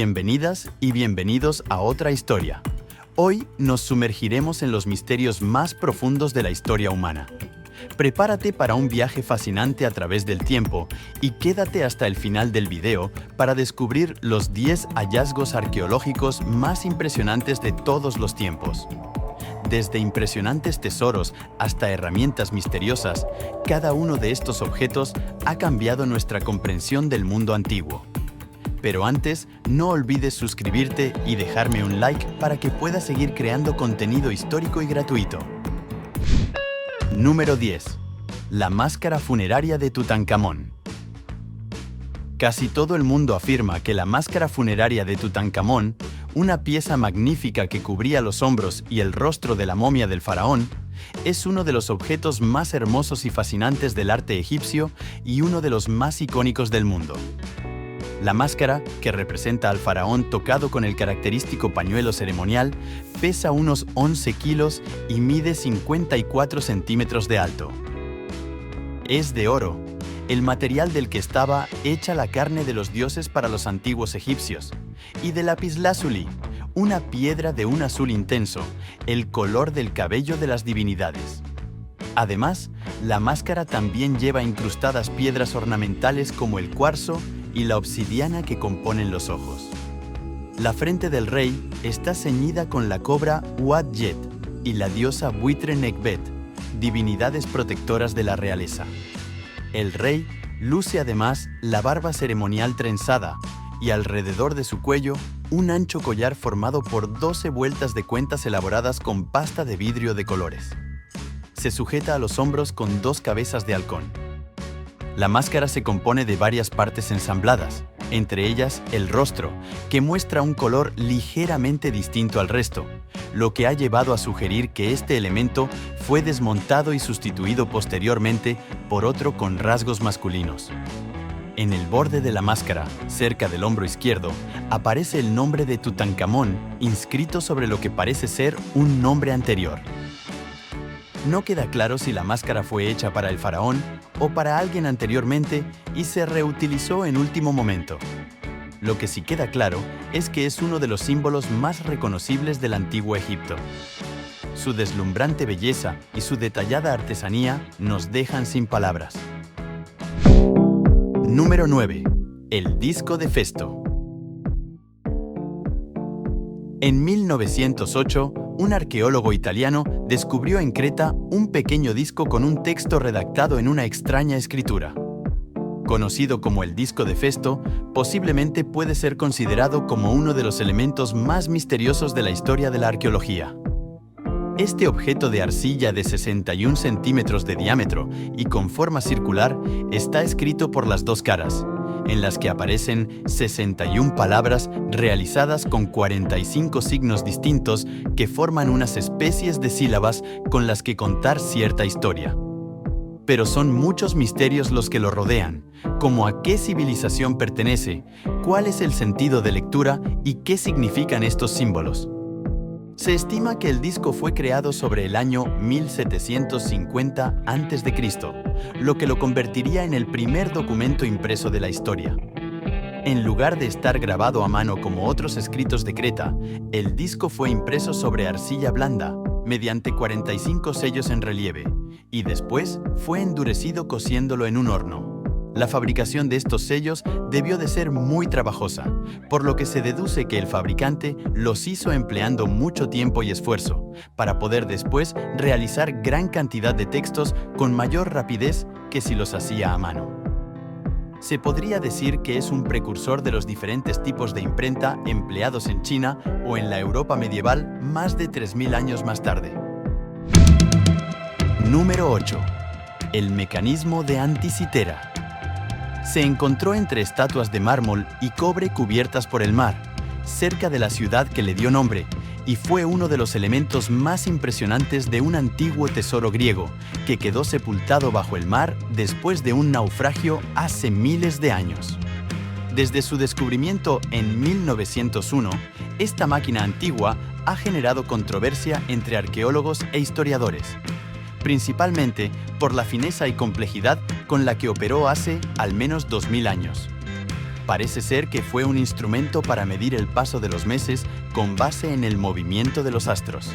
Bienvenidas y bienvenidos a otra historia. Hoy nos sumergiremos en los misterios más profundos de la historia humana. Prepárate para un viaje fascinante a través del tiempo y quédate hasta el final del video para descubrir los 10 hallazgos arqueológicos más impresionantes de todos los tiempos. Desde impresionantes tesoros hasta herramientas misteriosas, cada uno de estos objetos ha cambiado nuestra comprensión del mundo antiguo. Pero antes, no olvides suscribirte y dejarme un like para que puedas seguir creando contenido histórico y gratuito. Número 10. La máscara funeraria de Tutankamón. Casi todo el mundo afirma que la máscara funeraria de Tutankamón, una pieza magnífica que cubría los hombros y el rostro de la momia del faraón, es uno de los objetos más hermosos y fascinantes del arte egipcio y uno de los más icónicos del mundo. La máscara, que representa al faraón tocado con el característico pañuelo ceremonial, pesa unos 11 kilos y mide 54 centímetros de alto. Es de oro, el material del que estaba hecha la carne de los dioses para los antiguos egipcios, y de lapislázuli, una piedra de un azul intenso, el color del cabello de las divinidades. Además, la máscara también lleva incrustadas piedras ornamentales como el cuarzo y la obsidiana que componen los ojos. La frente del rey está ceñida con la cobra Uat-Jet y la diosa buitre Nekhbet, divinidades protectoras de la realeza. El rey luce además la barba ceremonial trenzada y alrededor de su cuello un ancho collar formado por 12 vueltas de cuentas elaboradas con pasta de vidrio de colores. Se sujeta a los hombros con 2 cabezas de halcón. La máscara se compone de varias partes ensambladas, entre ellas el rostro, que muestra un color ligeramente distinto al resto, lo que ha llevado a sugerir que este elemento fue desmontado y sustituido posteriormente por otro con rasgos masculinos. En el borde de la máscara, cerca del hombro izquierdo, aparece el nombre de Tutankamón inscrito sobre lo que parece ser un nombre anterior. No queda claro si la máscara fue hecha para el faraón o para alguien anteriormente y se reutilizó en último momento. Lo que sí queda claro es que es uno de los símbolos más reconocibles del antiguo Egipto. Su deslumbrante belleza y su detallada artesanía nos dejan sin palabras. Número 9. El disco de Festo. En 1908, un arqueólogo italiano descubrió en Creta un pequeño disco con un texto redactado en una extraña escritura. Conocido como el disco de Festo, posiblemente puede ser considerado como uno de los elementos más misteriosos de la historia de la arqueología. Este objeto de arcilla de 61 centímetros de diámetro y con forma circular está escrito por las 2 caras, en las que aparecen 61 palabras realizadas con 45 signos distintos que forman unas especies de sílabas con las que contar cierta historia. Pero son muchos misterios los que lo rodean, como a qué civilización pertenece, cuál es el sentido de lectura y qué significan estos símbolos. Se estima que el disco fue creado sobre el año 1750 a.C., lo que lo convertiría en el primer documento impreso de la historia. En lugar de estar grabado a mano como otros escritos de Creta, el disco fue impreso sobre arcilla blanda, mediante 45 sellos en relieve, y después fue endurecido cociéndolo en un horno. La fabricación de estos sellos debió de ser muy trabajosa, por lo que se deduce que el fabricante los hizo empleando mucho tiempo y esfuerzo, para poder después realizar gran cantidad de textos con mayor rapidez que si los hacía a mano. Se podría decir que es un precursor de los diferentes tipos de imprenta empleados en China o en la Europa medieval más de 3000 años más tarde. Número 8. El mecanismo de Anticitera. Se encontró entre estatuas de mármol y cobre cubiertas por el mar, cerca de la ciudad que le dio nombre, y fue uno de los elementos más impresionantes de un antiguo tesoro griego que quedó sepultado bajo el mar después de un naufragio hace miles de años. Desde su descubrimiento en 1901, esta máquina antigua ha generado controversia entre arqueólogos e historiadores, principalmente por la fineza y complejidad con la que operó hace al menos 2000 años. Parece ser que fue un instrumento para medir el paso de los meses con base en el movimiento de los astros.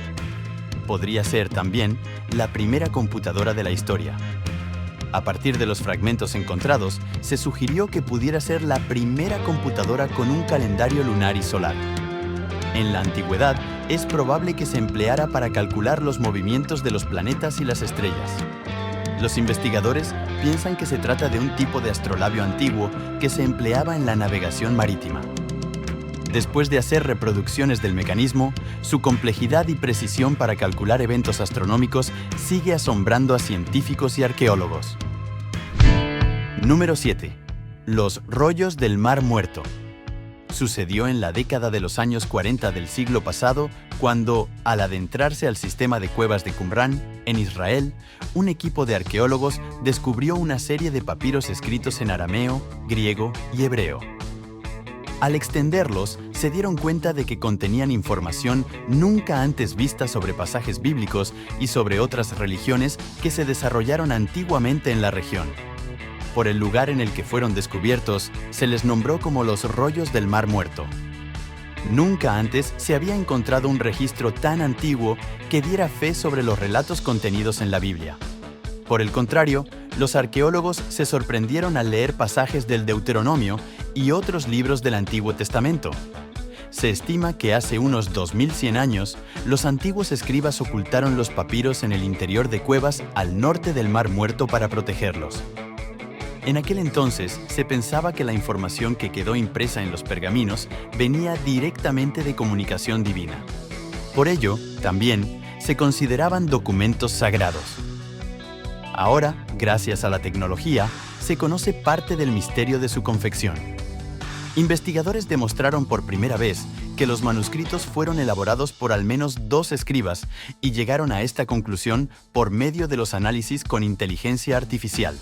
Podría ser también la primera computadora de la historia. A partir de los fragmentos encontrados, se sugirió que pudiera ser la primera computadora con un calendario lunar y solar. En la antigüedad, es probable que se empleara para calcular los movimientos de los planetas y las estrellas. Los investigadores piensan que se trata de un tipo de astrolabio antiguo que se empleaba en la navegación marítima. Después de hacer reproducciones del mecanismo, su complejidad y precisión para calcular eventos astronómicos sigue asombrando a científicos y arqueólogos. Número 7. Los rollos del Mar Muerto. Sucedió en la década de los años 40 del siglo pasado, cuando, al adentrarse al sistema de cuevas de Qumran, en Israel, un equipo de arqueólogos descubrió una serie de papiros escritos en arameo, griego y hebreo. Al extenderlos, se dieron cuenta de que contenían información nunca antes vista sobre pasajes bíblicos y sobre otras religiones que se desarrollaron antiguamente en la región. Por el lugar en el que fueron descubiertos, se les nombró como los rollos del Mar Muerto. Nunca antes se había encontrado un registro tan antiguo que diera fe sobre los relatos contenidos en la Biblia. Por el contrario, los arqueólogos se sorprendieron al leer pasajes del Deuteronomio y otros libros del Antiguo Testamento. Se estima que hace unos 2100 años, los antiguos escribas ocultaron los papiros en el interior de cuevas al norte del Mar Muerto para protegerlos. En aquel entonces, se pensaba que la información que quedó impresa en los pergaminos venía directamente de comunicación divina. Por ello, también, se consideraban documentos sagrados. Ahora, gracias a la tecnología, se conoce parte del misterio de su confección. Investigadores demostraron por primera vez que los manuscritos fueron elaborados por al menos 2 escribas y llegaron a esta conclusión por medio de los análisis con inteligencia artificial.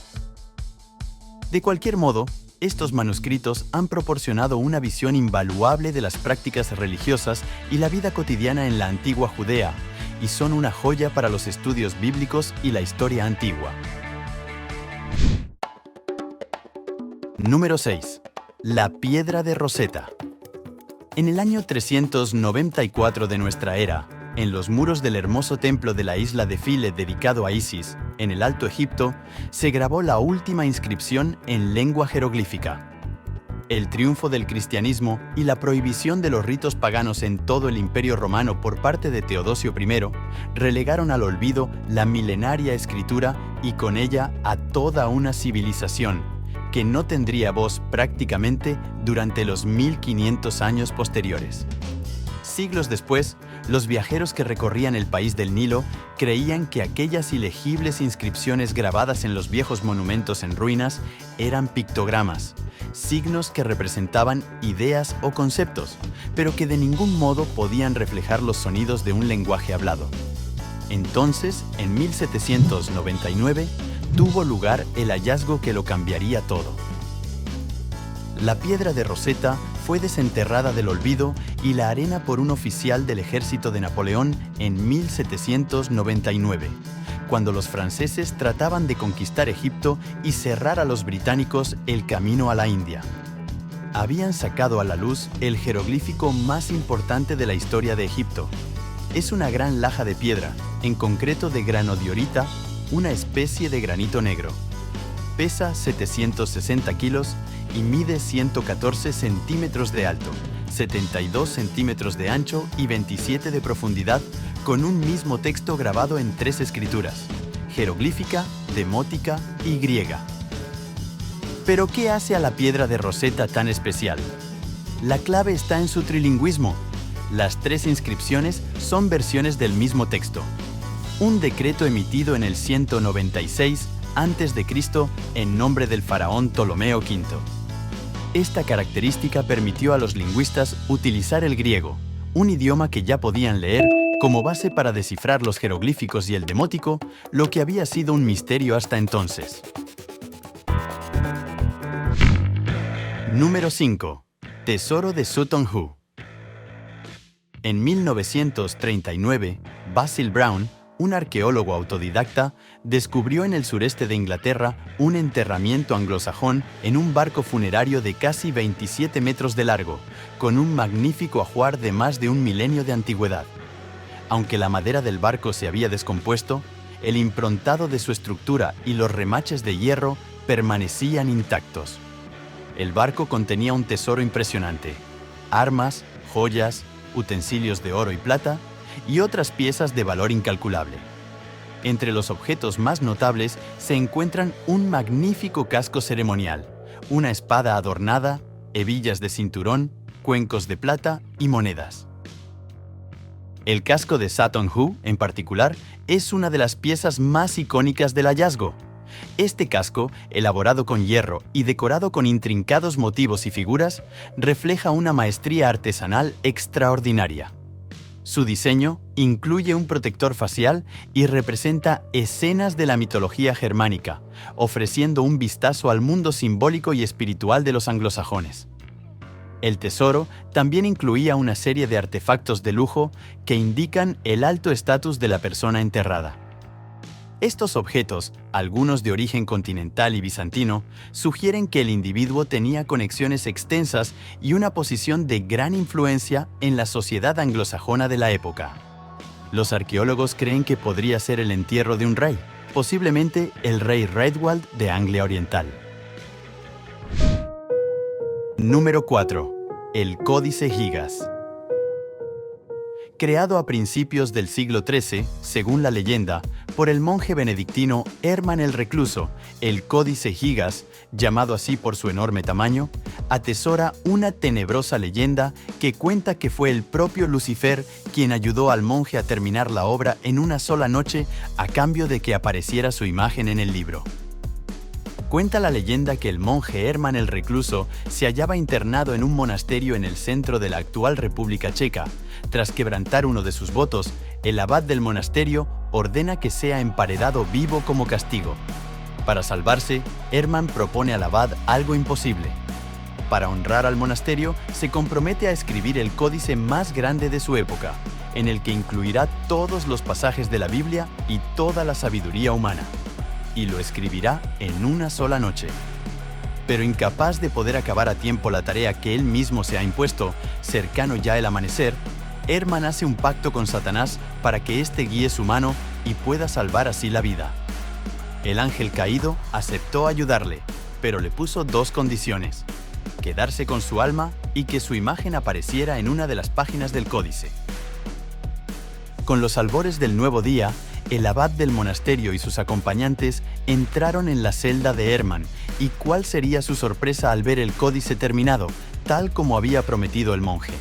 De cualquier modo, estos manuscritos han proporcionado una visión invaluable de las prácticas religiosas y la vida cotidiana en la antigua Judea, y son una joya para los estudios bíblicos y la historia antigua. Número 6. La piedra de Rosetta. En el año 394 de nuestra era, en los muros del hermoso templo de la isla de File dedicado a Isis, en el Alto Egipto, se grabó la última inscripción en lengua jeroglífica. El triunfo del cristianismo y la prohibición de los ritos paganos en todo el Imperio Romano por parte de Teodosio I relegaron al olvido la milenaria escritura y con ella a toda una civilización que no tendría voz prácticamente durante los 1500 años posteriores. Siglos después, los viajeros que recorrían el país del Nilo creían que aquellas ilegibles inscripciones grabadas en los viejos monumentos en ruinas eran pictogramas, signos que representaban ideas o conceptos, pero que de ningún modo podían reflejar los sonidos de un lenguaje hablado. Entonces, en 1799, tuvo lugar el hallazgo que lo cambiaría todo. La piedra de Rosetta fue desenterrada del olvido y la arena por un oficial del ejército de Napoleón en 1799, cuando los franceses trataban de conquistar Egipto y cerrar a los británicos el camino a la India. Habían sacado a la luz el jeroglífico más importante de la historia de Egipto. Es una gran laja de piedra, en concreto de granodiorita, una especie de granito negro. Pesa 760 kilos y mide 114 centímetros de alto, 72 centímetros de ancho y 27 de profundidad, con un mismo texto grabado en 3 escrituras: jeroglífica, demótica y griega. ¿Pero qué hace a la piedra de Rosetta tan especial? La clave está en su trilingüismo. Las 3 inscripciones son versiones del mismo texto. Un decreto emitido en el 196 a.C. en nombre del faraón Ptolomeo V. Esta característica permitió a los lingüistas utilizar el griego, un idioma que ya podían leer, como base para descifrar los jeroglíficos y el demótico, lo que había sido un misterio hasta entonces. Número 5. Tesoro de Sutton Hoo. En 1939, Basil Brown, un arqueólogo autodidacta, descubrió en el sureste de Inglaterra un enterramiento anglosajón en un barco funerario de casi 27 metros de largo, con un magnífico ajuar de más de un milenio de antigüedad. Aunque la madera del barco se había descompuesto, el improntado de su estructura y los remaches de hierro permanecían intactos. El barco contenía un tesoro impresionante: armas, joyas, utensilios de oro y plata y otras piezas de valor incalculable. Entre los objetos más notables se encuentran un magnífico casco ceremonial, una espada adornada, hebillas de cinturón, cuencos de plata y monedas. El casco de Sutton Hoo, en particular, es una de las piezas más icónicas del hallazgo. Este casco, elaborado con hierro y decorado con intrincados motivos y figuras, refleja una maestría artesanal extraordinaria. Su diseño incluye un protector facial y representa escenas de la mitología germánica, ofreciendo un vistazo al mundo simbólico y espiritual de los anglosajones. El tesoro también incluía una serie de artefactos de lujo que indican el alto estatus de la persona enterrada. Estos objetos, algunos de origen continental y bizantino, sugieren que el individuo tenía conexiones extensas y una posición de gran influencia en la sociedad anglosajona de la época. Los arqueólogos creen que podría ser el entierro de un rey, posiblemente el rey Raedwald de Anglia Oriental. Número 4. El Códice Gigas. Creado a principios del siglo XIII, según la leyenda, por el monje benedictino Hermann el Recluso, el Códice Gigas, llamado así por su enorme tamaño, atesora una tenebrosa leyenda que cuenta que fue el propio Lucifer quien ayudó al monje a terminar la obra en una sola noche a cambio de que apareciera su imagen en el libro. Cuenta la leyenda que el monje Hermann el Recluso se hallaba internado en un monasterio en el centro de la actual República Checa. Tras quebrantar uno de sus votos, el abad del monasterio ordena que sea emparedado vivo como castigo. Para salvarse, Hermann propone al abad algo imposible. Para honrar al monasterio, se compromete a escribir el códice más grande de su época, en el que incluirá todos los pasajes de la Biblia y toda la sabiduría humana. Y lo escribirá en una sola noche. Pero incapaz de poder acabar a tiempo la tarea que él mismo se ha impuesto, cercano ya el amanecer, Hermann hace un pacto con Satanás para que éste guíe su mano y pueda salvar así la vida. El ángel caído aceptó ayudarle, pero le puso dos condiciones: quedarse con su alma y que su imagen apareciera en una de las páginas del códice. Con los albores del nuevo día, el abad del monasterio y sus acompañantes entraron en la celda de Hermann, y cuál sería su sorpresa al ver el códice terminado, tal como había prometido el monje.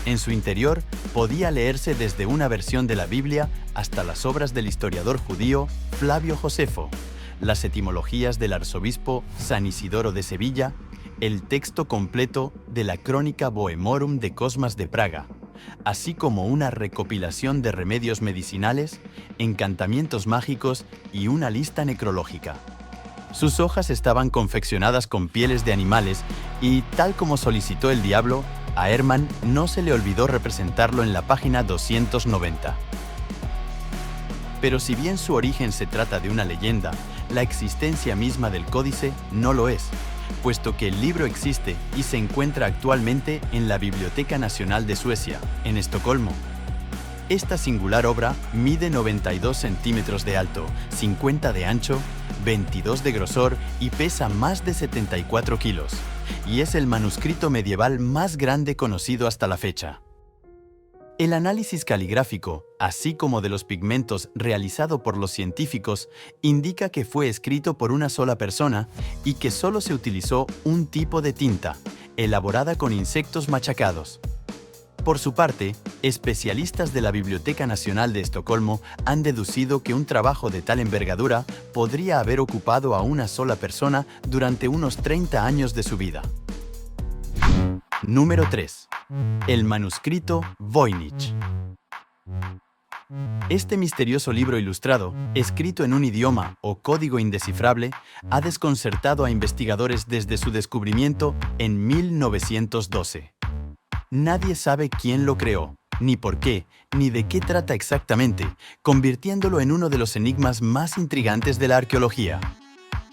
En su interior podía leerse desde una versión de la Biblia hasta las obras del historiador judío Flavio Josefo, las etimologías del arzobispo San Isidoro de Sevilla, el texto completo de la Crónica Bohemorum de Cosmas de Praga, así como una recopilación de remedios medicinales, encantamientos mágicos y una lista necrológica. Sus hojas estaban confeccionadas con pieles de animales y, tal como solicitó el diablo, a Hermann no se le olvidó representarlo en la página 290. Pero si bien su origen se trata de una leyenda, la existencia misma del códice no lo es, puesto que el libro existe y se encuentra actualmente en la Biblioteca Nacional de Suecia, en Estocolmo. Esta singular obra mide 92 centímetros de alto, 50 de ancho, 22 de grosor y pesa más de 74 kilos, y es el manuscrito medieval más grande conocido hasta la fecha. El análisis caligráfico, así como de los pigmentos realizado por los científicos, indica que fue escrito por una sola persona y que solo se utilizó un tipo de tinta, elaborada con insectos machacados. Por su parte, especialistas de la Biblioteca Nacional de Estocolmo han deducido que un trabajo de tal envergadura podría haber ocupado a una sola persona durante unos 30 años de su vida. Número 3. El manuscrito Voynich. Este misterioso libro ilustrado, escrito en un idioma o código indescifrable, ha desconcertado a investigadores desde su descubrimiento en 1912. Nadie sabe quién lo creó, ni por qué, ni de qué trata exactamente, convirtiéndolo en uno de los enigmas más intrigantes de la arqueología.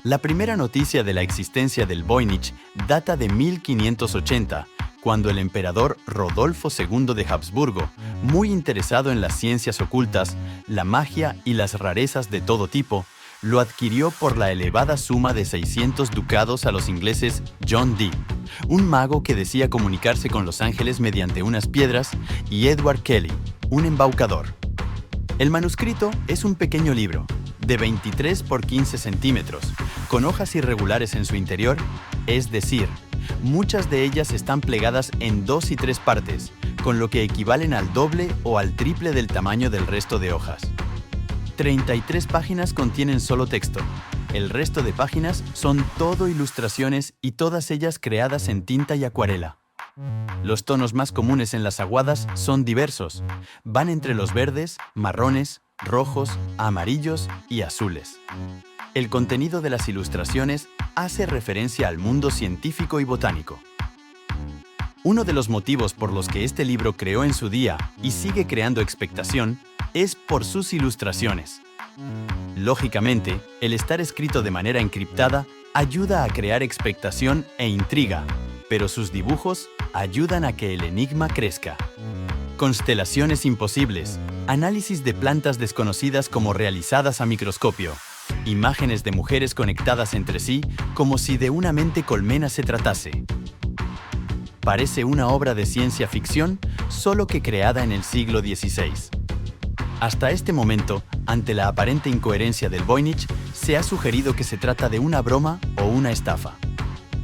La primera noticia de la existencia del Voynich data de 1580, cuando el emperador Rodolfo II de Habsburgo, muy interesado en las ciencias ocultas, la magia y las rarezas de todo tipo, lo adquirió por la elevada suma de 600 ducados a los ingleses John Dee, un mago que decía comunicarse con los ángeles mediante unas piedras, y Edward Kelly, un embaucador. El manuscrito es un pequeño libro, de 23 por 15 centímetros, con hojas irregulares en su interior, es decir, muchas de ellas están plegadas en 2 y 3 partes, con lo que equivalen al doble o al triple del tamaño del resto de hojas. 33 páginas contienen solo texto. El resto de páginas son todo ilustraciones y todas ellas creadas en tinta y acuarela. Los tonos más comunes en las aguadas son diversos. Van entre los verdes, marrones, rojos, amarillos y azules. El contenido de las ilustraciones hace referencia al mundo científico y botánico. Uno de los motivos por los que este libro creó en su día y sigue creando expectación es por sus ilustraciones. Lógicamente, el estar escrito de manera encriptada ayuda a crear expectación e intriga, pero sus dibujos ayudan a que el enigma crezca. Constelaciones imposibles, análisis de plantas desconocidas como realizadas a microscopio, imágenes de mujeres conectadas entre sí como si de una mente colmena se tratase. Parece una obra de ciencia ficción, solo que creada en el siglo XVI. Hasta este momento, ante la aparente incoherencia del Voynich, se ha sugerido que se trata de una broma o una estafa.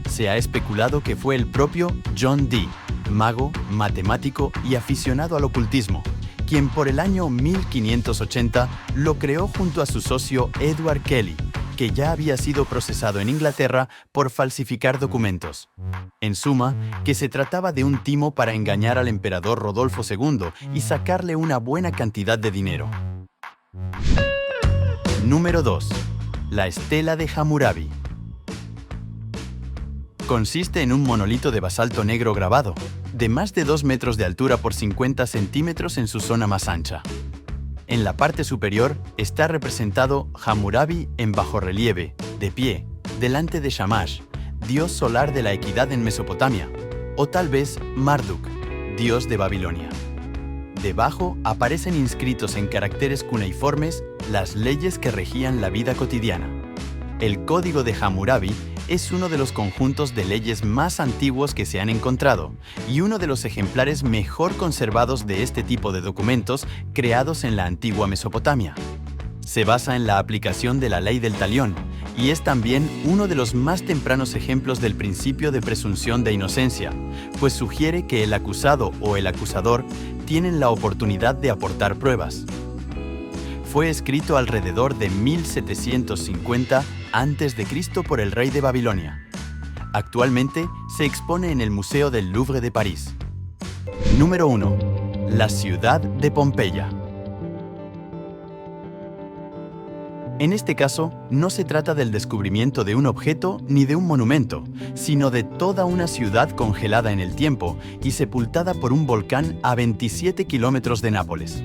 Se ha especulado que fue el propio John Dee, mago, matemático y aficionado al ocultismo, quien por el año 1580 lo creó junto a su socio Edward Kelly, que ya había sido procesado en Inglaterra por falsificar documentos. En suma, que se trataba de un timo para engañar al emperador Rodolfo II y sacarle una buena cantidad de dinero. Número 2. La estela de Hammurabi. Consiste en un monolito de basalto negro grabado, de más de 2 metros de altura por 50 centímetros en su zona más ancha. En la parte superior está representado Hammurabi en bajorrelieve, de pie, delante de Shamash, dios solar de la equidad en Mesopotamia, o tal vez Marduk, dios de Babilonia. Debajo aparecen inscritos en caracteres cuneiformes las leyes que regían la vida cotidiana. El Código de Hammurabi es uno de los conjuntos de leyes más antiguos que se han encontrado y uno de los ejemplares mejor conservados de este tipo de documentos creados en la antigua Mesopotamia. Se basa en la aplicación de la ley del talión y es también uno de los más tempranos ejemplos del principio de presunción de inocencia, pues sugiere que el acusado o el acusador tienen la oportunidad de aportar pruebas. Fue escrito alrededor de 1750 a.C. por el rey de Babilonia. Actualmente se expone en el Museo del Louvre de París. Número 1. La ciudad de Pompeya. En este caso, no se trata del descubrimiento de un objeto ni de un monumento, sino de toda una ciudad congelada en el tiempo y sepultada por un volcán a 27 kilómetros de Nápoles.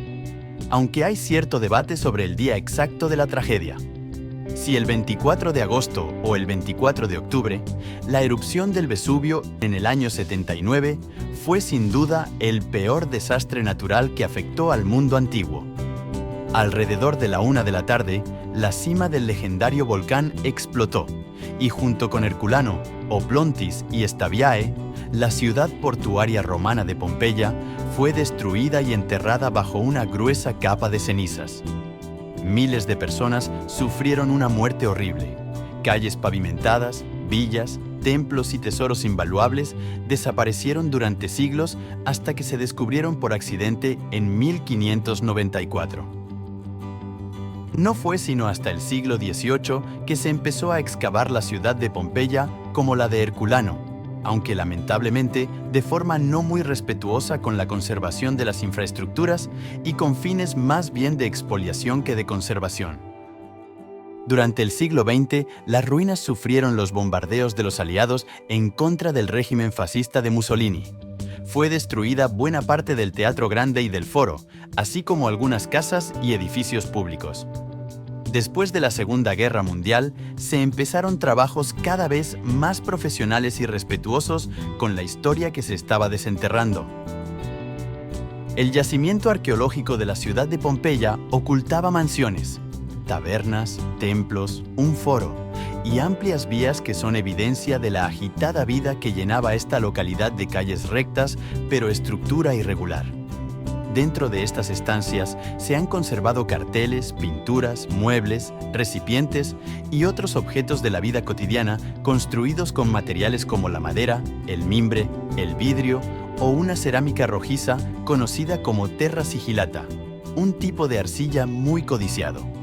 Aunque hay cierto debate sobre el día exacto de la tragedia. Si el 24 de agosto o el 24 de octubre, la erupción del Vesubio en el año 79 fue sin duda el peor desastre natural que afectó al mundo antiguo. Alrededor de la 1 de la tarde, la cima del legendario volcán explotó y junto con Herculano, Oplontis y Stabiae, la ciudad portuaria romana de Pompeya fue destruida y enterrada bajo una gruesa capa de cenizas. Miles de personas sufrieron una muerte horrible. Calles pavimentadas, villas, templos y tesoros invaluables desaparecieron durante siglos hasta que se descubrieron por accidente en 1594. No fue sino hasta el siglo XVIII que se empezó a excavar la ciudad de Pompeya como la de Herculano, aunque lamentablemente de forma no muy respetuosa con la conservación de las infraestructuras y con fines más bien de expoliación que de conservación. Durante el siglo XX, las ruinas sufrieron los bombardeos de los aliados en contra del régimen fascista de Mussolini. fue destruida buena parte del Teatro Grande y del Foro, así como algunas casas y edificios públicos. Después de la Segunda Guerra Mundial, se empezaron trabajos cada vez más profesionales y respetuosos con la historia que se estaba desenterrando. El yacimiento arqueológico de la ciudad de Pompeya ocultaba mansiones, tabernas, templos, un foro y amplias vías que son evidencia de la agitada vida que llenaba esta localidad de calles rectas, pero estructura irregular. Dentro de estas estancias se han conservado carteles, pinturas, muebles, recipientes y otros objetos de la vida cotidiana construidos con materiales como la madera, el mimbre, el vidrio o una cerámica rojiza conocida como terra sigillata, un tipo de arcilla muy codiciado.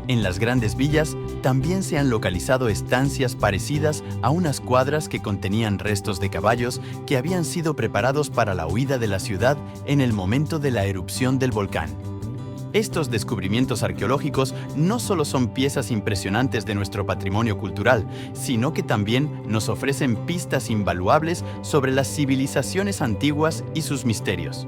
En las grandes villas también se han localizado estancias parecidas a unas cuadras que contenían restos de caballos que habían sido preparados para la huida de la ciudad en el momento de la erupción del volcán. Estos descubrimientos arqueológicos no solo son piezas impresionantes de nuestro patrimonio cultural, sino que también nos ofrecen pistas invaluables sobre las civilizaciones antiguas y sus misterios.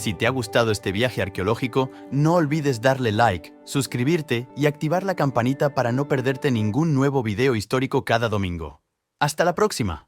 Si te ha gustado este viaje arqueológico, no olvides darle like, suscribirte y activar la campanita para no perderte ningún nuevo video histórico cada domingo. ¡Hasta la próxima!